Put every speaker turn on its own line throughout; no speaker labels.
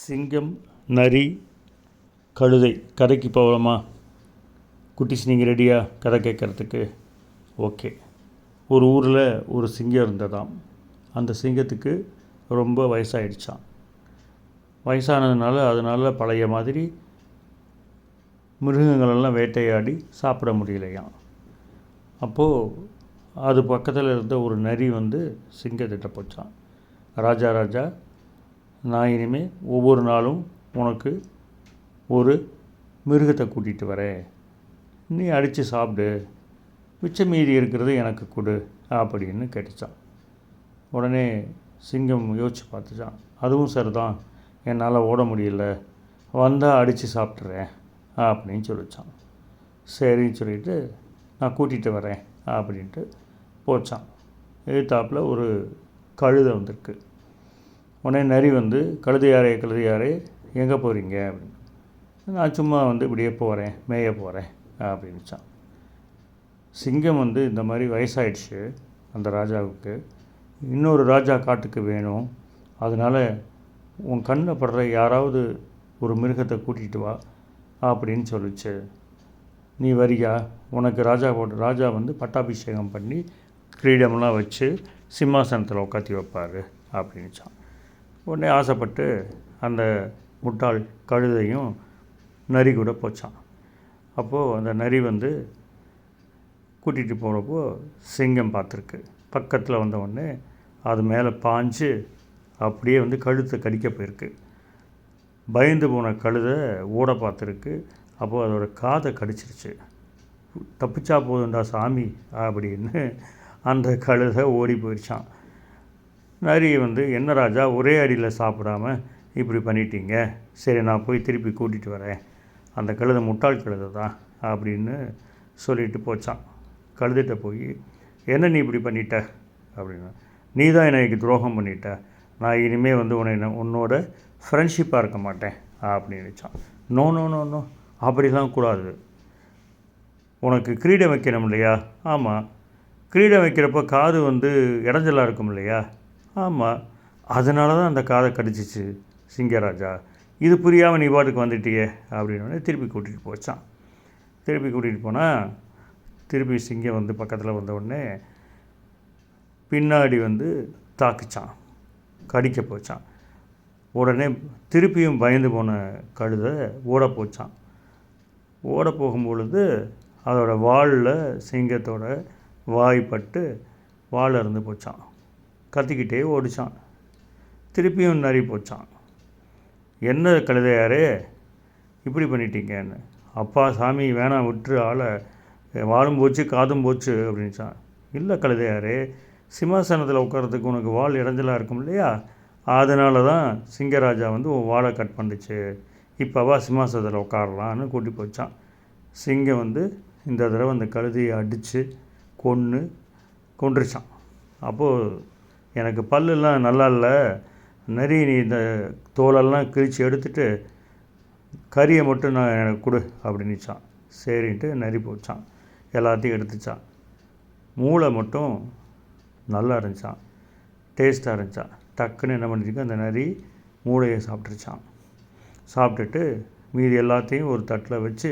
சிங்கம், நரி, கழுதை கதைக்கு போகலாமா? குட்டிஸ் நீங்கள் ரெடியா கதை கேட்குறதுக்கு? ஓகே. ஒரு ஊரில் ஒரு சிங்கம் இருந்ததாம். அந்த சிங்கத்துக்கு ரொம்ப வயசாகிடுச்சான். வயசானதுனால அதனால் பழைய மாதிரி மிருகங்களெல்லாம் வேட்டையாடி சாப்பிட முடியலையாம். அப்போது அது பக்கத்தில் இருந்த ஒரு நரி சிங்கத்திட்ட போச்சான். ராஜா ராஜா, நான் இனிமேல் ஒவ்வொரு நாளும் உனக்கு ஒரு மிருகத்தை கூட்டிகிட்டு வரேன், நீ அடித்து சாப்பிடு, மிச்சம் மீதி இருக்கிறது எனக்கு கொடு அப்படின்னு கேட்டுச்சான். உடனே சிங்கம் யோசித்து பார்த்துச்சான். அதுவும் சரிதான், என்னால் ஓட முடியல, வந்தால் அடித்து சாப்பிட்றேன் அப்படின்னு சொல்லிச்சான். சரின்னு சொல்லிவிட்டு நான் கூட்டிகிட்டு வரேன் அப்படின்ட்டு போச்சான். எதிர்த்தாப்பில் ஒரு கழுதை வந்திருக்கு. உடனே நரி கழுதையாரே எங்கே போகிறீங்க அப்படின்னு. நான் சும்மா இப்படியே போகிறேன், மேய போகிறேன் அப்படின்னுச்சான். சிங்கம் இந்த மாதிரி வயசாயிடுச்சு அந்த ராஜாவுக்கு, இன்னொரு ராஜா காட்டுக்கு வேணும், அதனால் உன் கண்ணில் படுற யாராவது ஒரு மிருகத்தை கூட்டிகிட்டு வா அப்படின்னு சொல்லிச்சு. நீ வரியா? உனக்கு ராஜா பட்டாபிஷேகம் பண்ணி கிரீடமெல்லாம் வச்சு சிம்மாசனத்தில் உட்காத்தி வைப்பார் அப்படின்னுச்சான். உடனே ஆசைப்பட்டு அந்த முட்டாள் கழுதையும் நரி கூட போச்சான். அப்போது அந்த நரி கூட்டிகிட்டு போனப்போ சிங்கம் பார்த்துருக்கு. பக்கத்தில் வந்தவுடனே அது மேலே பாஞ்சு அப்படியே கழுத்தை கடிக்க போயிருக்கு. பயந்து போன கழுதை ஓட பார்த்துருக்கு. அப்போது அதோடய காதை கடிச்சிருச்சு. தப்பிச்சா போதுண்டா சாமி அப்படின்னு அந்த கழுதை ஓடி போயிடுச்சான். நரி என்ன ராஜா, ஒரே அடியில் சாப்பிடாம இப்படி பண்ணிட்டீங்க, சரி நான் போய் திருப்பி கூட்டிகிட்டு வரேன், அந்த கழுதை முட்டாள் கழுதை தான் அப்படின்னு சொல்லிட்டு போச்சான். கழுதிட்ட போய், என்ன நீ இப்படி பண்ணிட்ட அப்படின்னு. நீ தான் எனக்கு துரோகம் பண்ணிட்ட, நான் இனிமேல் உன்னோட ஃப்ரெண்ட்ஷிப்பாக இருக்க மாட்டேன் அப்படின்னுச்சான். நோ நோ நோ நோ, அப்படிலாம் கூடாது, உனக்கு கிரீடம் வைக்கணும் இல்லையா? ஆமாம். கிரீடம் வைக்கிறப்போ காது இடைஞ்சலாக இருக்கும் இல்லையா? ஆமாம். அதனால தான் அந்த காதை கடிச்சிச்சு சிங்கராஜா, இது புரியாமல் நீ பாட்டுக்கு வந்துட்டியே அப்படின்னு திருப்பி கூட்டிகிட்டு போச்சான். திருப்பி கூட்டிகிட்டு போனால் திருப்பி சிங்கம் பக்கத்தில் வந்தவுடனே பின்னாடி தாக்குச்சான், கடிக்க போச்சான். உடனே திருப்பியும் பயந்து போன கழுதை ஓட போச்சான். ஓட போகும்பொழுது அதோட வாலில் சிங்கத்தோட வாய்ப்பட்டு வால் இறந்து போச்சான். கத்திக்கிட்டே ஓடிச்சான். திருப்பியும் நரி போச்சான். என்ன கழுதையாரே இப்படி பண்ணிட்டீங்கன்னு. அப்பா சாமி வேணாம், விட்டுரு ஆளை, வாலும் போச்சு காதும் போச்சு அப்படின்ச்சான். இல்லை கழுதையாரே, சிம்மாசனத்தில் உட்காரத்துக்கு உனக்கு வால் இடைஞ்சலாக இருக்கும் இல்லையா, அதனால தான் சிங்கராஜா உன் வாழை கட் பண்ணிச்சு, இப்போவா சிம்மாசனத்தில் உட்காரலான்னு கூட்டி போச்சான். சிங்கம் இந்த தடவை அந்த கழுதையை அடித்து கொன்றுச்சான். அப்போது எனக்கு பல்லெல்லாம் நல்லா இல்லை, நரி நீ இந்த தோலெல்லாம் கிழித்து எடுத்துட்டு கறியை மட்டும் நான் எனக்கு கொடு அப்படின்னுச்சான். சரின்ட்டு நரி போச்சான், எல்லாத்தையும் எடுத்துச்சான். மூளை மட்டும் நல்லா இருந்துச்சான், டேஸ்ட்டாக இருந்துச்சான். டக்குன்னு என்ன பண்ணிருக்கு, அந்த நரி மூளையை சாப்பிட்டுருச்சான். சாப்பிட்டுட்டு மீதி எல்லாத்தையும் ஒரு தட்டில் வச்சு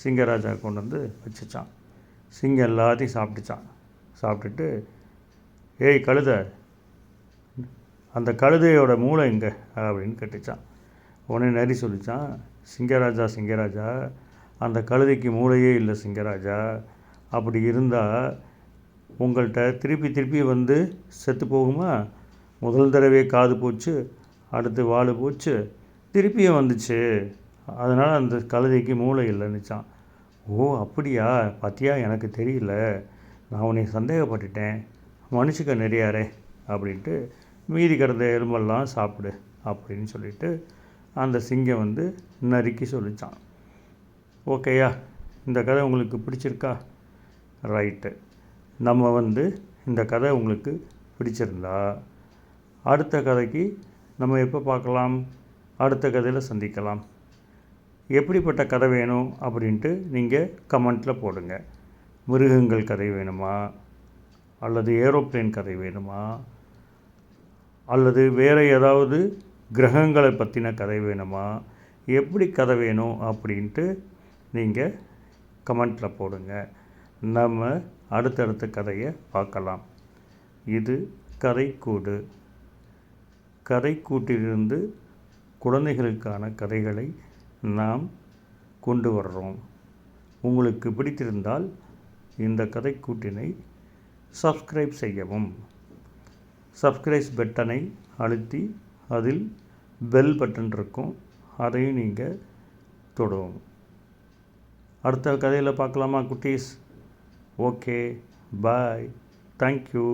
சிங்கராஜா கொண்டு வச்சுச்சான். சிங்கம் எல்லாத்தையும் சாப்பிட்டுச்சான். சாப்பிட்டுட்டு, ஏய் கழுதை, அந்த கழுதையோட மூளை எங்கே அப்படின்னு கேட்டுச்சான். உடனே நரி சொல்லிச்சான், சிங்கராஜா, அந்த கழுதைக்கு மூளையே இல்லை சிங்கராஜா, அப்படி இருந்தால் உங்கள்கிட்ட திருப்பி செத்து போகுமா? முதல் தடவை காது போச்சு, அடுத்து வால் போச்சு, திருப்பியும் வந்துச்சு, அதனால் அந்த கழுதைக்கு மூளை இல்லைன்னுச்சான். ஓ அப்படியா, பார்த்தியா, எனக்கு தெரியல, நான் உன்னை சந்தேகப்பட்டுட்டேன், மனுஷக்க நிறையாரே அப்படின்ட்டு மீதி கிடந்த எலும்பெல்லாம் சாப்பிடு அப்படின்னு சொல்லிட்டு அந்த சிங்கம் நரிக்கு சொல்லிச்சான். ஓகேயா, இந்த கதை உங்களுக்கு பிடிச்சிருக்கா? ரைட்டு. நம்ம இந்த கதை உங்களுக்கு பிடிச்சிருந்தா அடுத்த கதைக்கு நம்ம எப்போ பார்க்கலாம்? அடுத்த கதையில் சந்திக்கலாம். எப்படிப்பட்ட கதை வேணும் அப்படின்ட்டு நீங்கள் கமெண்ட்டில் போடுங்க. மிருகங்கள் கதை வேணுமா, அல்லது ஏரோப்ளேன் கதை வேணுமா, அல்லது வேறு ஏதாவது கிரகங்களை பற்றின கதை வேணுமா, எப்படி கதை வேணும் அப்படின்ட்டு நீங்கள் கமெண்ட்டில் போடுங்க. நம்ம அடுத்தடுத்த கதையை பார்க்கலாம். இது கதைக்கூடு. கதைக்கூட்டிலிருந்து குழந்தைகளுக்கான கதைகளை நாம் கொண்டு வர்றோம். உங்களுக்கு பிடித்திருந்தால் இந்த கதைக்கூட்டினை சப்ஸ்கிரைப் செய்யவும். சப்ஸ்கிரைப் பட்டனை அழுத்தி அதில் பெல் பட்டன் இருக்கும், அதையும் நீங்கள் தொடவும். அடுத்த கதையில் பார்க்கலாமா குட்டீஸ்? ஓகே, பாய், தேங்க்யூ.